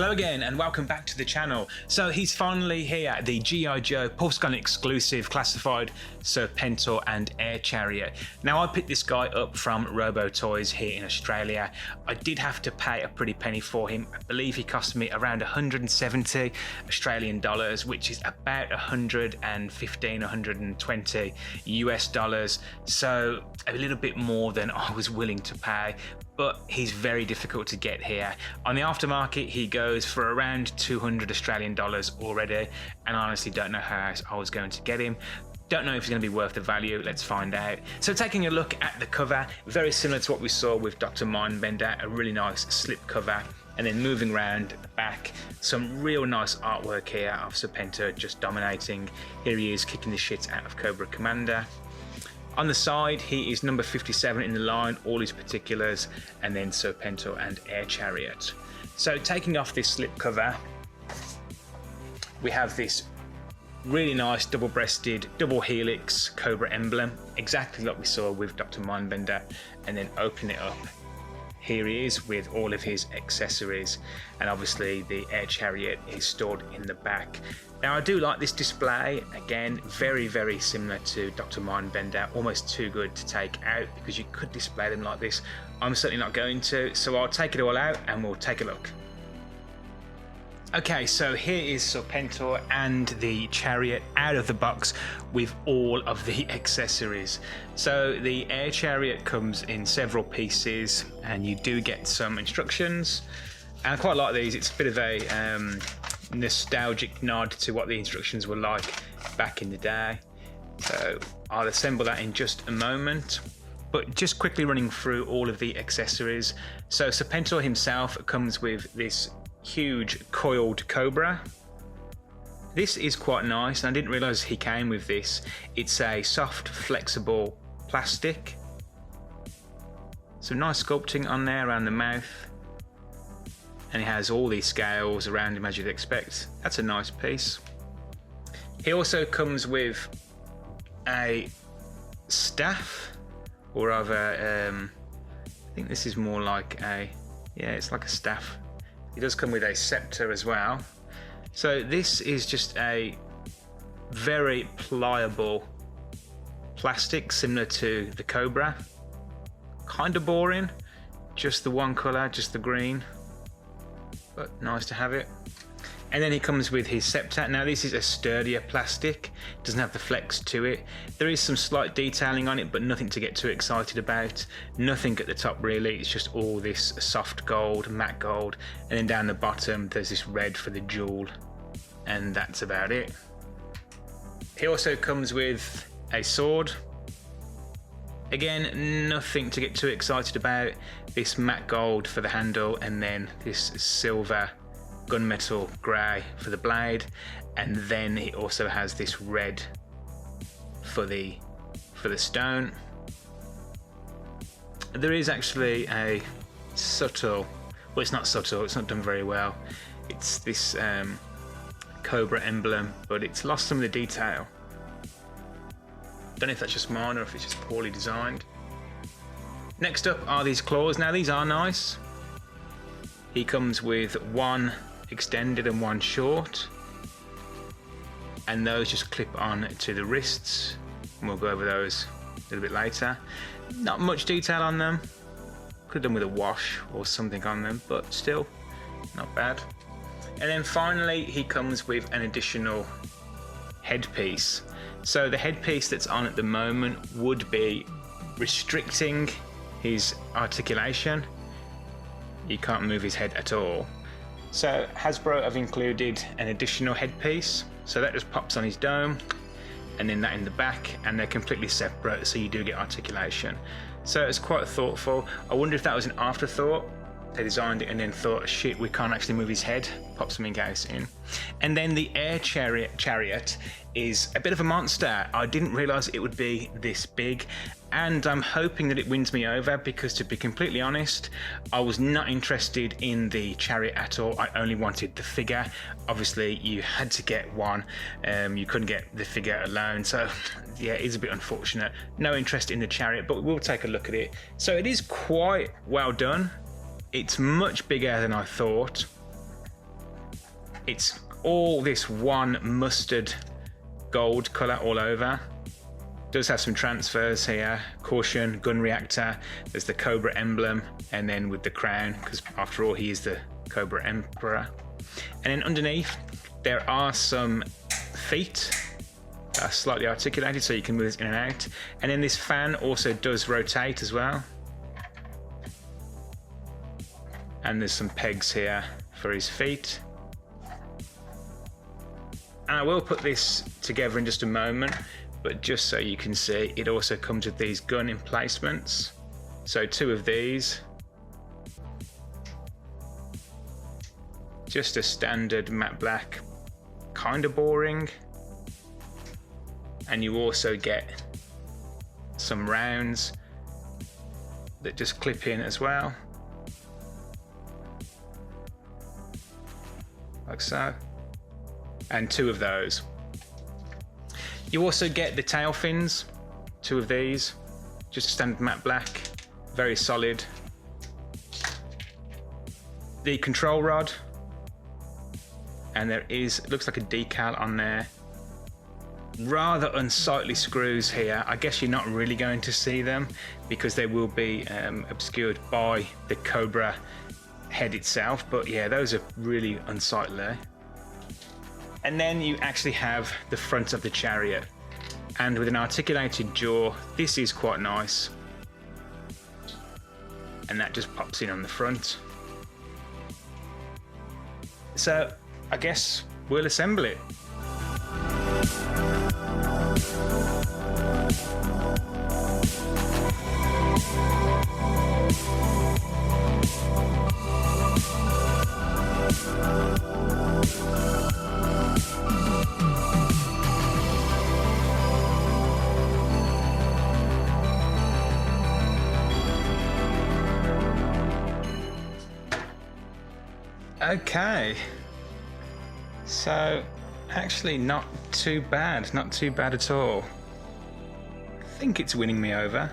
Hello again and welcome back to the channel. So he's finally here, the G.I. Joe Pulsegun exclusive classified Serpentor and Air Chariot. Now I picked this guy up from Robo Toys here in Australia. I did have to pay a pretty penny for him. I believe he cost me around 170 Australian dollars, which is about 115, 120 US dollars. So a little bit more than I was willing to pay. But he's very difficult to get here. On the aftermarket, he goes for around 200 Australian dollars already, and I honestly don't know how I was going to get him. Don't know if he's going to be worth the value. Let's find out. So taking a look at the cover, very similar to what we saw with Dr. Mindbender, a really nice slip cover. And then moving around the back, some real nice artwork here of Serpentor just dominating. Here he is kicking the shit out of Cobra Commander. On the side, he is number 57 in the line, all his particulars, and then Serpentor and Air Chariot. So taking off this slip cover, we have this really nice double-breasted, double helix Cobra emblem, exactly like we saw with Dr. Mindbender, and then open it up. Here he is with all of his accessories, and obviously the Air Chariot is stored in the back. Now I do like this display, again very very similar to Dr. Mindbender, almost too good to take out because you could display them like this. I'm certainly not going to, so I'll take it all out and we'll take a look. Okay, so here is Serpentor and the Chariot out of the box with all of the accessories. So the Air Chariot comes in several pieces and you do get some instructions, and I quite like these. It's a bit of a nostalgic nod to what the instructions were like back in the day. So I'll assemble that in just a moment, but just quickly running through all of the accessories. So Serpentor himself comes with this huge coiled Cobra. This is quite nice, and I didn't realize he came with this. It's a soft flexible plastic, some nice sculpting on there around the mouth, and he has all these scales around him as you'd expect. That's a nice piece. He also comes with a staff, or rather I think this is more like a, yeah, it's like a staff. He does come with a scepter as well. So this is just a very pliable plastic similar to the Cobra. Kind of boring, just the one colour, just the green, but nice to have it. And then he comes with his scepter. Now this is a sturdier plastic, doesn't have the flex to it. There is some slight detailing on it, but nothing to get too excited about. Nothing at the top really, it's just all this soft gold, matte gold, and then down the bottom there's this red for the jewel, and that's about it. He also comes with a sword. Again, nothing to get too excited about. This matte gold for the handle, and then this silver gunmetal grey for the blade, and then he also has this red for the stone. There is actually a subtle, well, it's not subtle, it's not done very well. It's this Cobra emblem, but it's lost some of the detail. Don't know if that's just mine or if it's just poorly designed. Next up are these claws. Now these are nice. He comes with one extended and one short, and those just clip on to the wrists, and we'll go over those a little bit later. Not much detail on them, could have done with a wash or something on them, but still not bad. And then finally he comes with an additional headpiece. So the headpiece that's on at the moment would be restricting his articulation. He can't move his head at all. So Hasbro have included an additional headpiece, so that just pops on his dome, and then that in the back, and they're completely separate, so you do get articulation. So it's quite thoughtful. I wonder if that was an afterthought. They designed it and then thought, shit, we can't actually move his head, pop something else in. And then the Air Chariot is a bit of a monster. I didn't realise it would be this big, and I'm hoping that it wins me over, because to be completely honest, I was not interested in the Chariot at all. I only wanted the figure. Obviously you had to get one, you couldn't get the figure alone, so yeah, it's a bit unfortunate. No interest in the Chariot, but we'll take a look at it. So it is quite well done. It's much bigger than I thought. It's all this one mustard gold colour all over. Does have some transfers here, caution, gun reactor, there's the Cobra emblem, and then with the crown, because after all he is the Cobra Emperor. And then underneath there are some feet that are slightly articulated so you can move this in and out. And then this fan also does rotate as well. And there's some pegs here for his feet. And I will put this together in just a moment, but just so you can see, it also comes with these gun emplacements. So 2 of these. Just a standard matte black, kind of boring. And you also get some rounds that just clip in as well. Like so. And 2 of those. You also get the tail fins, 2 of these, just standard matte black, very solid. The control rod, and there is, looks like a decal on there. Rather unsightly screws here. I guess you're not really going to see them because they will be obscured by the Cobra head itself, but yeah, those are really unsightly. And then you actually have the front of the Chariot, and with an articulated jaw, this is quite nice. And that just pops in on the front. So I guess we'll assemble it. Okay, so actually not too bad at all. I think it's winning me over.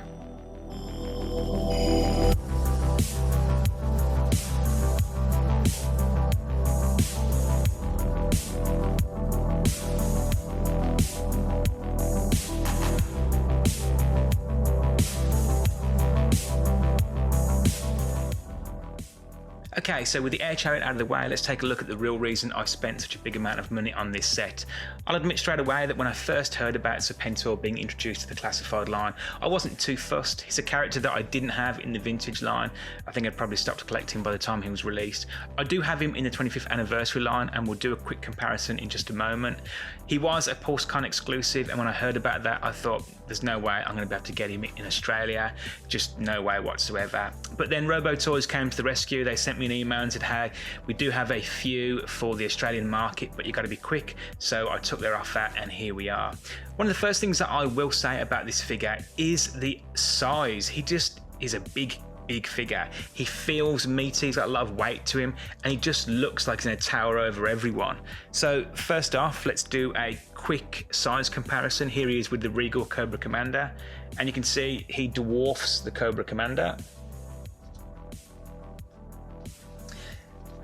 Okay, so with the air chariot out of the way, let's take a look at the real reason I spent such a big amount of money on this set. I'll admit straight away that when I first heard about Serpentor being introduced to the classified line, I wasn't too fussed. He's a character that I didn't have in the vintage line. I think I'd probably stopped collecting by the time he was released. I do have him in the 25th anniversary line, and we'll do a quick comparison in just a moment. He was a PulseCon exclusive, and when I heard about that, I thought, there's no way I'm going to be able to get him in Australia. Just no way whatsoever. But then RoboToys came to the rescue. They sent me an email and said, hey, we do have a few for the Australian market, but you've got to be quick. So I took their offer, and here we are. One of the first things that I will say about this figure is the size. He just is a big figure. He feels meaty, he's got a lot of weight to him, and he just looks like he's going to tower over everyone. So first off, let's do a quick size comparison. Here he is with the Regal Cobra Commander, and you can see he dwarfs the Cobra Commander.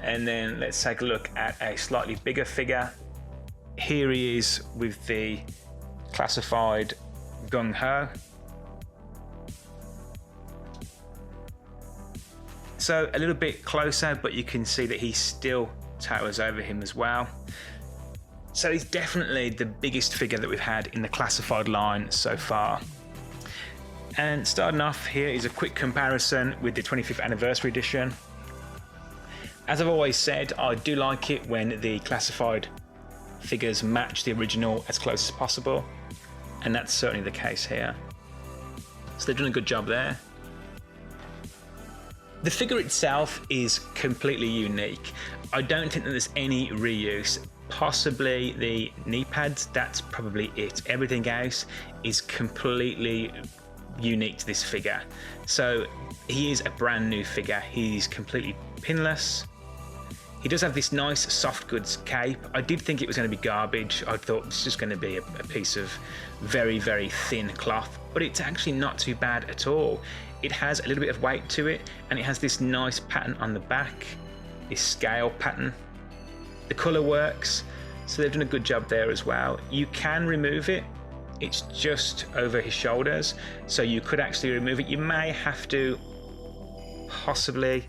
And then let's take a look at a slightly bigger figure. Here he is with the classified Gung Ho. So a little bit closer, but you can see that he still towers over him as well. So he's definitely the biggest figure that we've had in the classified line so far. And starting off, here is a quick comparison with the 25th anniversary edition. As I've always said, I do like it when the classified figures match the original as close as possible, and that's certainly the case here. So they've done a good job there. The figure itself is completely unique. I don't think that there's any reuse. Possibly the knee pads, that's probably it. Everything else is completely unique to this figure. So he is a brand new figure. He's completely pinless. He does have this nice soft goods cape. I did think it was going to be garbage. I thought it's just going to be a piece of very thin cloth, but it's actually not too bad at all. It has a little bit of weight to it, and it has this nice pattern on the back, this scale pattern. The colour works, so they've done a good job there as well. You can remove it. It's just over his shoulders, so you could actually remove it. You may have to possibly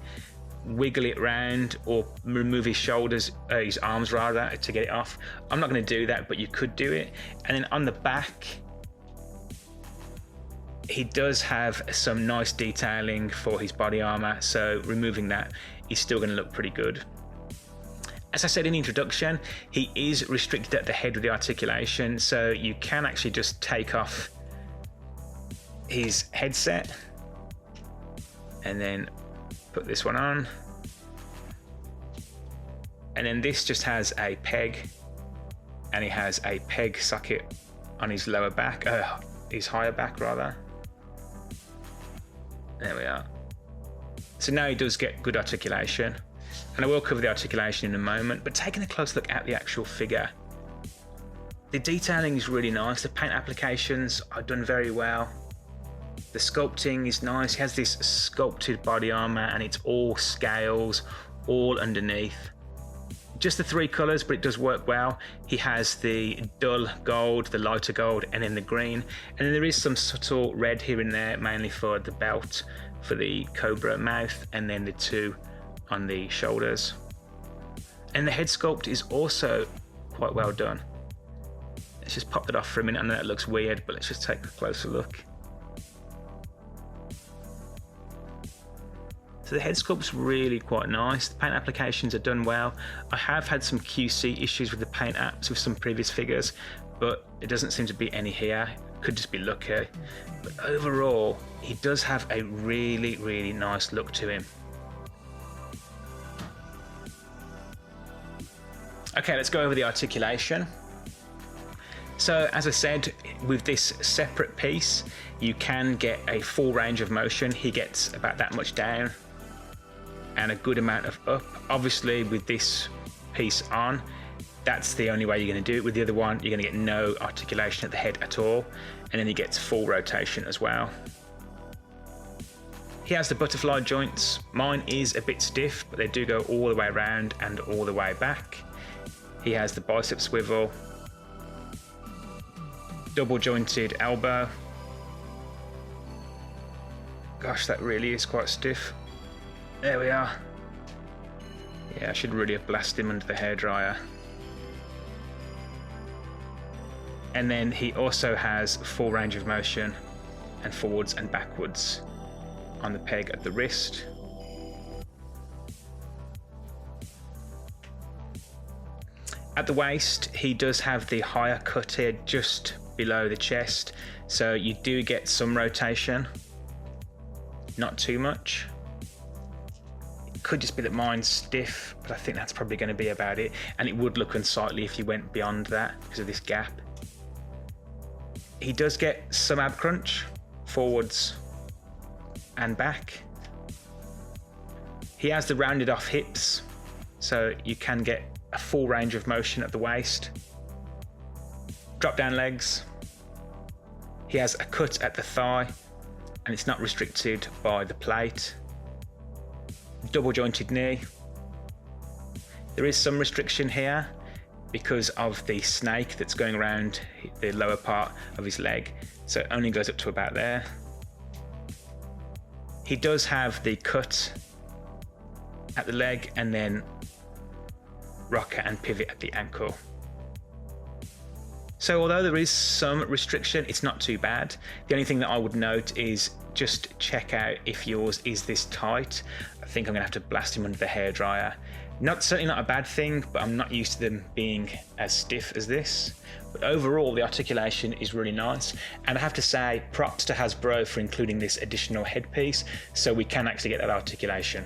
wiggle it around or remove his shoulders, his arms rather, to get it off. I'm not going to do that, but you could do it. And then on the back, he does have some nice detailing for his body armor, so removing that is still going to look pretty good. As I said in the introduction, he is restricted at the head with the articulation, so you can actually just take off his headset and then put this one on. And then this just has a peg, and he has a peg socket on his lower back, his higher back rather. There we are. So now he does get good articulation. And I will cover the articulation in a moment, but taking a close look at the actual figure, the detailing is really nice. The paint applications are done very well. The sculpting is nice. He has this sculpted body armor, and it's all scales, all underneath. Just the 3 colors, but it does work well. He has the dull gold, the lighter gold, and then the green. And then there is some subtle red here and there, mainly for the belt, for the cobra mouth, and then the 2 on the shoulders. And the head sculpt is also quite well done. Let's just pop that off for a minute. I know that looks weird, but let's just take a closer look. So the head sculpt's really quite nice. The paint applications are done well. I have had some QC issues with the paint apps with some previous figures, but it doesn't seem to be any here. Could just be lucky. But overall, he does have a really, really nice look to him. Okay, let's go over the articulation. So as I said, with this separate piece, you can get a full range of motion. He gets about that much down and a good amount of up. Obviously with this piece on, that's the only way you're going to do it. With the other one, you're going to get no articulation at the head at all, and then he gets full rotation as well. He has the butterfly joints. Mine is a bit stiff, but they do go all the way around and all the way back. He has the bicep swivel, double jointed elbow. Gosh, that really is quite stiff. There we are. Yeah, I should really have blasted him under the hairdryer. And then he also has full range of motion and forwards and backwards on the peg at the wrist. At the waist, he does have the higher cut here just below the chest, so you do get some rotation, not too much. It could just be that mine's stiff, but I think that's probably going to be about it, and it would look unsightly if you went beyond that because of this gap. He does get some ab crunch, forwards and back. He has the rounded off hips, so you can get a full range of motion at the waist. Drop down legs. He has a cut at the thigh, and it's not restricted by the plate. Double jointed knee. There is some restriction here because of the snake that's going around the lower part of his leg, so it only goes up to about there. He does have the cut at the leg and then rocker and pivot at the ankle. So although there is some restriction, it's not too bad. The only thing that I would note is just check out if yours is this tight. I think I'm gonna have to blast him under the hairdryer. Certainly not a bad thing, but I'm not used to them being as stiff as this. But overall, the articulation is really nice. And I have to say, props to Hasbro for including this additional headpiece, so we can actually get that articulation.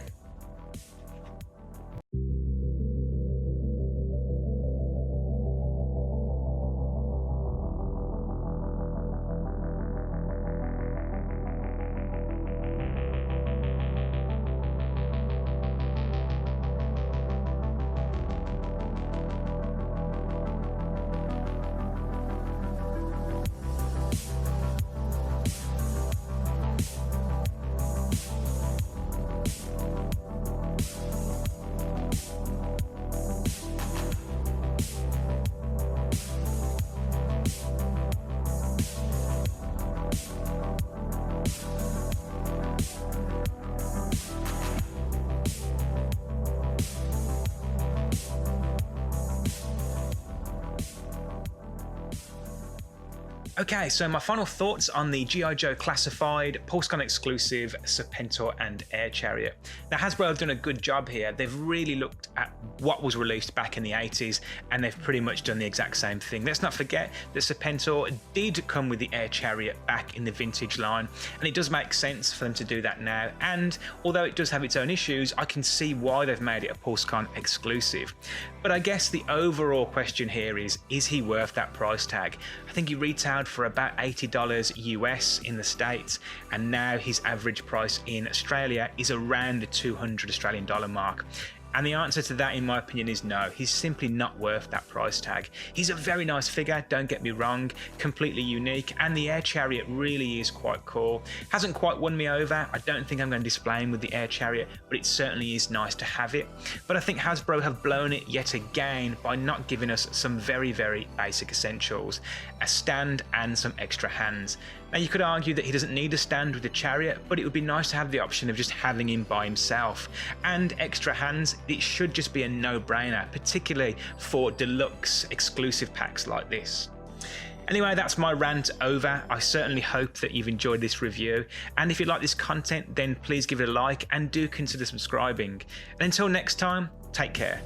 Okay, so my final thoughts on the G.I. Joe Classified, PulseCon exclusive Serpentor and Air Chariot. Now Hasbro have done a good job here. They've really looked at what was released back in the 80s and they've pretty much done the exact same thing. Let's not forget that Serpentor did come with the Air Chariot back in the vintage line, and it does make sense for them to do that now. And although it does have its own issues, I can see why they've made it a PulseCon exclusive. But I guess the overall question here is he worth that price tag? I think he retailed for about $80 US in the States, and now his average price in Australia is around the $200 Australian dollar mark. And the answer to that, in my opinion, is no. He's simply not worth that price tag. He's a very nice figure, don't get me wrong, completely unique, and the Air Chariot really is quite cool. Hasn't quite won me over. I don't think I'm going to display him with the Air Chariot, but it certainly is nice to have it. But I think Hasbro have blown it yet again by not giving us some very, very basic essentials, a stand and some extra hands. Now you could argue that he doesn't need a stand with the Chariot, but it would be nice to have the option of just having him by himself. And extra hands, it should just be a no-brainer, particularly for deluxe exclusive packs like this. Anyway, that's my rant over. I certainly hope that you've enjoyed this review, and if you like this content, then please give it a like and do consider subscribing. And until next time, take care.